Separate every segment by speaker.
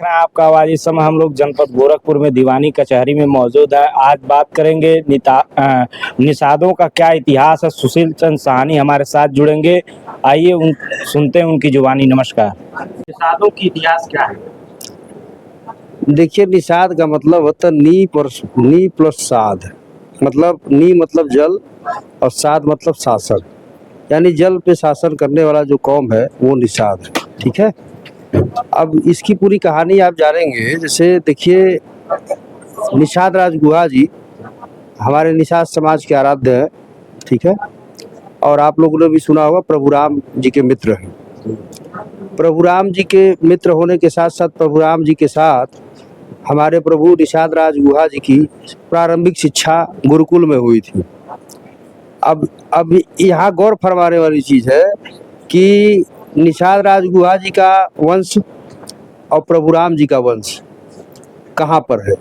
Speaker 1: देख रहे हैं आपका आवाज। इस समय हम लोग जनपद गोरखपुर में दीवानी कचहरी में मौजूद है। आज बात करेंगे निषादों का क्या इतिहास है। सुशील चंद्र साहनी हमारे साथ जुड़ेंगे। आइए सुनते हैं उनकी जुबानी। नमस्कार। निषादों की इतिहास क्या है?
Speaker 2: देखिए, निषाद का मतलब होता है नी प्लस साध। मतलब नी मतलब जल और साध मतलब शासन, यानी जल पे शासन करने वाला जो कौम है वो निषाद है। ठीक है। अब इसकी पूरी कहानी आप जानेंगे। जैसे देखिए, निषाद राज गुहा जी हमारे निषाद समाज के आराध्य है। ठीक है। और आप लोगों ने भी सुना होगा, प्रभु राम जी के मित्र हैं। प्रभु राम जी के मित्र होने के साथ साथ प्रभु राम जी के साथ हमारे प्रभु निषाद राज गुहा जी की प्रारंभिक शिक्षा गुरुकुल में हुई थी। अब यहाँ गौर फरमाने वाली चीज़ है कि निषाद राज गुहा जी का वंश और प्रभु राम जी का वंश कहाँ पर है।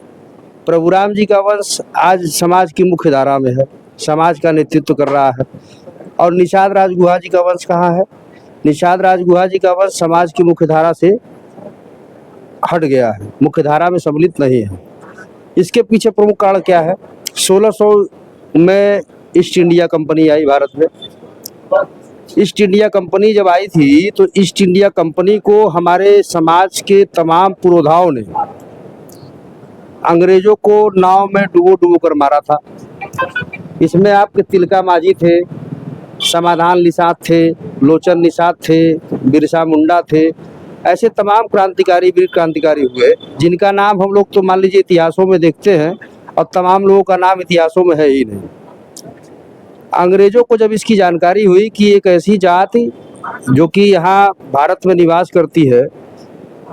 Speaker 2: प्रभु राम जी का वंश आज समाज की मुख्य धारा में है, समाज का नेतृत्व कर रहा है। और निषाद राज गुहा जी का वंश कहाँ है? निषाद राज गुहा जी का वंश समाज की मुख्य धारा से हट गया है, मुख्य धारा में सम्मिलित नहीं है। इसके पीछे प्रमुख कारण क्या है? 1600 में ईस्ट इंडिया कंपनी आई भारत में। ईस्ट इंडिया कंपनी जब आई थी तो ईस्ट इंडिया कंपनी को हमारे समाज के तमाम पुरोधाओं ने अंग्रेजों को नाव में डुबो कर मारा था। इसमें आपके तिलका माझी थे, समाधान निषाद थे, लोचन निषाद थे, बिरसा मुंडा थे। ऐसे तमाम क्रांतिकारी, वीर क्रांतिकारी हुए जिनका नाम हम लोग तो मान लीजिए इतिहासों में देखते हैं और तमाम लोगों का नाम इतिहासों में है ही नहीं। अंग्रेजों को जब इसकी जानकारी हुई कि एक ऐसी जाति जो कि यहाँ भारत में निवास करती है,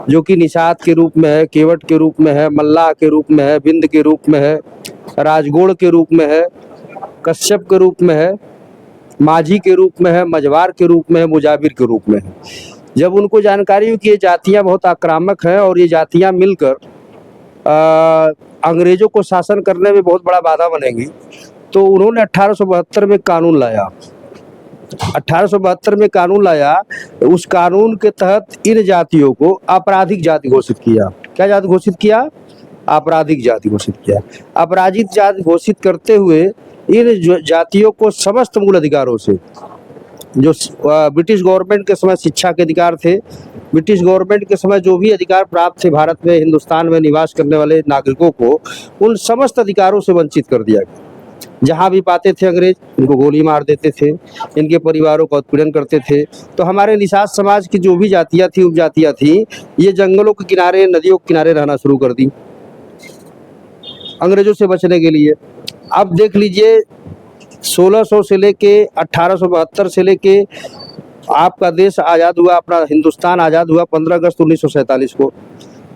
Speaker 2: जो कि निषाद के रूप में है, केवट के रूप में है, मल्लाह के रूप में है, बिंद के रूप में है, राजगोड़ के रूप में है, कश्यप के रूप में है, माझी के रूप में है, मझवार के रूप में है, मुजाबिर के रूप में है। जब उनको जानकारी हुई कि ये जातियाँ बहुत आक्रामक हैं और ये जातियाँ मिलकर अंग्रेजों को शासन करने में बहुत बड़ा बाधा बनेंगी, तो उन्होंने 1872 में कानून लाया। 1872 में कानून लाया। उस कानून के तहत इन जातियों को आपराधिक जाति घोषित किया। क्या जाति घोषित किया? आपराधिक जाति घोषित किया। आपराधिक जाति घोषित करते हुए इन जातियों को समस्त मूल अधिकारों से, जो ब्रिटिश गवर्नमेंट के समय शिक्षा के अधिकार थे, ब्रिटिश गवर्नमेंट के समय जो भी अधिकार प्राप्त थे भारत में, हिंदुस्तान में निवास करने वाले नागरिकों को, उन समस्त अधिकारों से वंचित कर दिया गया। जहाँ भी पाते थे अंग्रेज इनको गोली मार देते थे, इनके परिवारों का उत्पीड़न करते थे। तो हमारे निषाद समाज की जो भी जातियाँ थी, उपजातियाँ थी, ये जंगलों के किनारे, नदियों के किनारे रहना शुरू कर दी अंग्रेजों से बचने के लिए। अब देख लीजिए, 1600 से लेके 1872 से लेके आपका देश आज़ाद हुआ, अपना हिंदुस्तान आज़ाद हुआ 15 अगस्त 1947 को।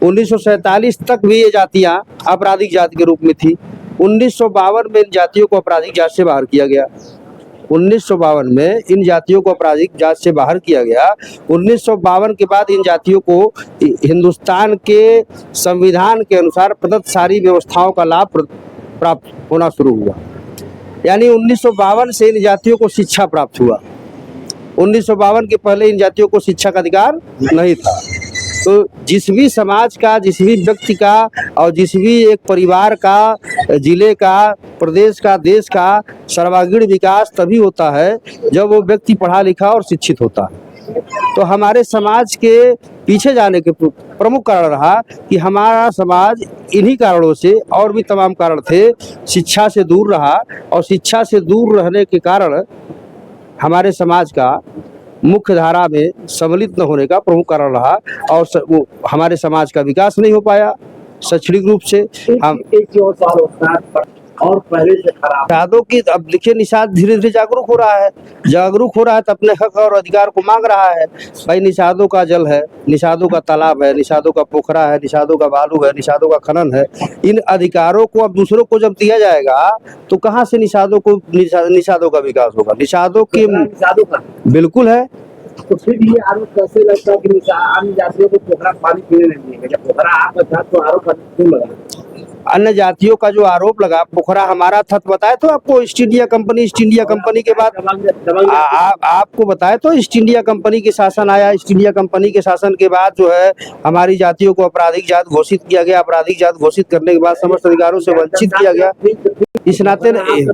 Speaker 2: 1947 तक भी ये जातियाँ आपराधिक जाति के रूप में थी। 1952 में इन जातियों को आपराधिक जाति से बाहर किया गया। 1952 में इन जातियों को आपराधिक जाति से बाहर किया गया। 1952 के बाद इन जातियों को हिंदुस्तान के संविधान के अनुसार प्रदत्त सारी व्यवस्थाओं का लाभ प्राप्त होना शुरू हुआ। यानी 1952 से इन जातियों को शिक्षा प्राप्त हुआ। 1952 के पहले इन जातियों को शिक्षा का अधिकार नहीं था। तो जिस भी समाज का, जिस भी व्यक्ति का और जिस भी एक परिवार का, जिले का, प्रदेश का, देश का सर्वांगीण विकास तभी होता है जब वो व्यक्ति पढ़ा लिखा और शिक्षित होता है। तो हमारे समाज के पीछे जाने के प्रमुख कारण रहा कि हमारा समाज इन्हीं कारणों से, और भी तमाम कारण थे, शिक्षा से दूर रहा। और शिक्षा से दूर रहने के कारण हमारे समाज का मुख्य धारा में सम्मिलित न होने का प्रमुख कारण रहा और वो हमारे समाज का विकास नहीं हो पाया शैक्षणिक रूप से। हम और पहले से खराब निषादों की, अब देखिए, निषाद धीरे धीरे जागरूक हो रहा है, तो अपने हक और अधिकार को मांग रहा है। भाई, निषादों का जल है, निषादों का तालाब है, निषादों का पोखरा है, निषादों का बालू है, निषादों का खनन है। इन अधिकारों को अब दूसरों को जब दिया जाएगा तो कहाँ से निषादों का विकास होगा? निषादों की बिल्कुल है।
Speaker 3: तो फिर ये आरोप कैसे लगता है कि अन्य जातियों को पोखरा पानी पीने नहीं देंगे? जब पोखरा आपका था तो आरोप क्यों लगा?
Speaker 2: अन्य जातियों का जो आरोप लगा, पोखरा हमारा था, तो बताए तो आपको ईस्ट इंडिया कंपनी के बाद आपको बताए तो ईस्ट इंडिया कंपनी के शासन आया। ईस्ट इंडिया कंपनी के शासन के बाद जो है हमारी जातियों को आपराधिक जात घोषित किया गया। आपराधिक जात घोषित करने के बाद समस्त अधिकारों से वंचित किया गया। इस नाते वही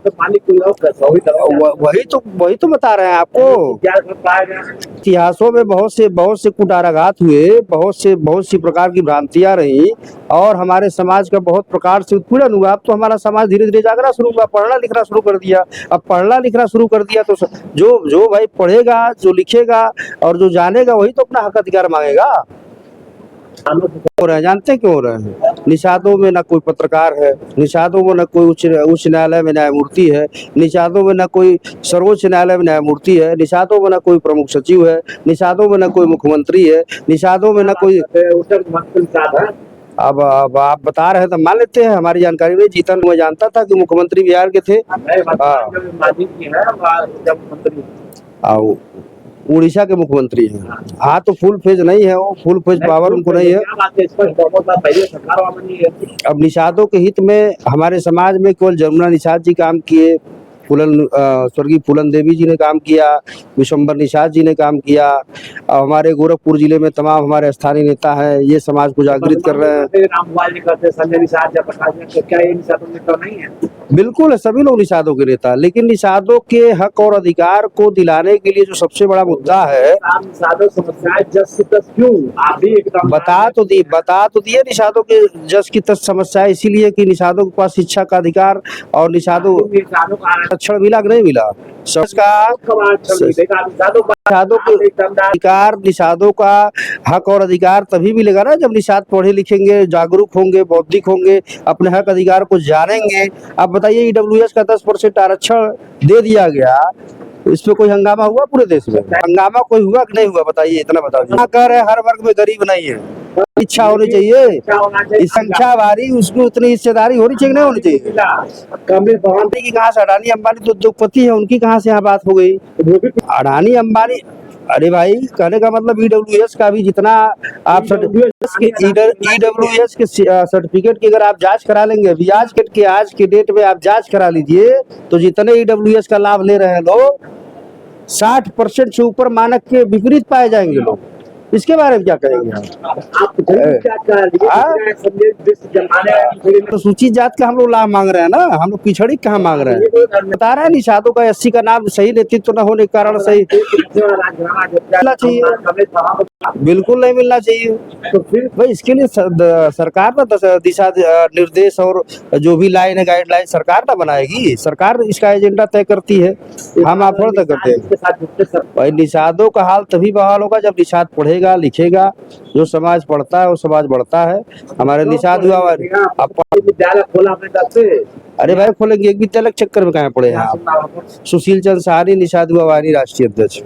Speaker 2: तो बता रहे हैं आपको। इतिहासों में बहुत से कुटाराघात हुए, बहुत सी प्रकार की भ्रांतियां रही और हमारे समाज का बहुत प्रकार से उत्पीड़न हुआ। अब तो हमारा समाज धीरे धीरे जागना शुरू हुआ, पढ़ना लिखना शुरू कर दिया। अब पढ़ना लिखना शुरू कर दिया तो जो भाई पढ़ेगा, जो लिखेगा और जो जानेगा वही तो अपना हक अधिकार मांगेगा। हो रहे हैं, जानते हैं क्यों हो रहे हैं? निषादों में न कोई पत्रकार है, निषादों में न कोई उच्च न्यायालय में न्यायमूर्ति है, निषादों में न कोई सर्वोच्च न्यायालय में न्यायमूर्ति है, निषादों में न कोई प्रमुख सचिव है, निषादों में न कोई मुख्यमंत्री है, निषादों में न कोई। अब आप बता रहे हैं तो मान लेते हैं, हमारी जानकारी में जीतन मैं जानता था कि मुख्यमंत्री बिहार के थे। उड़ीसा के मुख्यमंत्री हैं। हाँ तो फुल फेज नहीं है, वो फुल फेज पावर उनको नहीं है। अब निषादों के हित में हमारे समाज में केवल जमुना निषाद जी काम किए, स्वर्गीय फूलन देवी जी ने काम किया, विशंबर निषाद जी ने काम किया। हमारे गोरखपुर जिले में तमाम हमारे स्थानीय नेता हैं, ये समाज को जागृत कर रहे हैं। बिल्कुल सभी लोग निषादों के नेता, लेकिन निषादों के हक और अधिकार को दिलाने के लिए जो सबसे बड़ा मुद्दा है, बता तो दिए निषादों के जस की तस समस्या, इसीलिए कि निषादों के पास शिक्षा का अधिकार और निषादों आरक्षण मिला कि नहीं मिला। निषादों का हक और अधिकार तभी मिलेगा ना जब निषाद पढ़े लिखेंगे, जागरूक होंगे, बौद्धिक होंगे, अपने हक अधिकार को जानेंगे। अब बताइए ईडब्ल्यूएस का 10% आरक्षण दे दिया गया, इस पे कोई हंगामा हुआ पूरे देश में? हंगामा कोई हुआ कि नहीं हुआ? बताइए, इतना बताओ। कह रहे हर वर्ग में गरीब नहीं है, इच्छा होनी चाहिए, इस संख्या भारी, उसकी उतनी हिस्सेदारी होनी चाहिए, नहीं होनी चाहिए। की कहाँ से अडानी अंबानी तो उद्योगपति है, उनकी कहाँ से यहाँ बात हो गई? अडानी अंबानी, अरे भाई कहने का मतलब ईडब्ल्यूएस का भी जितना आप ईडब्ल्यूएस के सर्टिफिकेट की अगर आप जांच करा लेंगे, अभी आज के डेट में आप जांच करा लीजिए तो जितने ईडब्ल्यूएस का लाभ ले रहे हैं लोग 60% से ऊपर मानक के विपरीत पाए जाएंगे लोग। इसके बारे में क्या कहेंगे तो सूची जात का हम लोग लाभ मांग रहे हैं ना, हम लोग पिछड़ी कहाँ मांग रहे हैं? बता रहे हैं निषादों का 80 का नाम सही नेतृत्व न होने के कारण सही मिलना चाहिए, बिल्कुल नहीं मिलना चाहिए। तो फिर भाई इसके लिए सरकार ना दिशा निर्देश और जो भी लाइन है, गाइडलाइन सरकार ना बनाएगी, सरकार इसका एजेंडा तय करती है, हम आप तय करते हैं। भाई निषादों का हाल तभी बहाल होगा जब निषाद पढ़ेगा लिखेगा, जो समाज पढ़ता है वो समाज बढ़ता है। हमारे निषाद हुआ विद्यालय खोला अपने, अरे भाई खोलेंगे, एक विद्यालय चक्कर में कहाँ पड़े हैं आप? सुशील चंद्र सहानी निषाद हुआ राष्ट्रीय अध्यक्ष।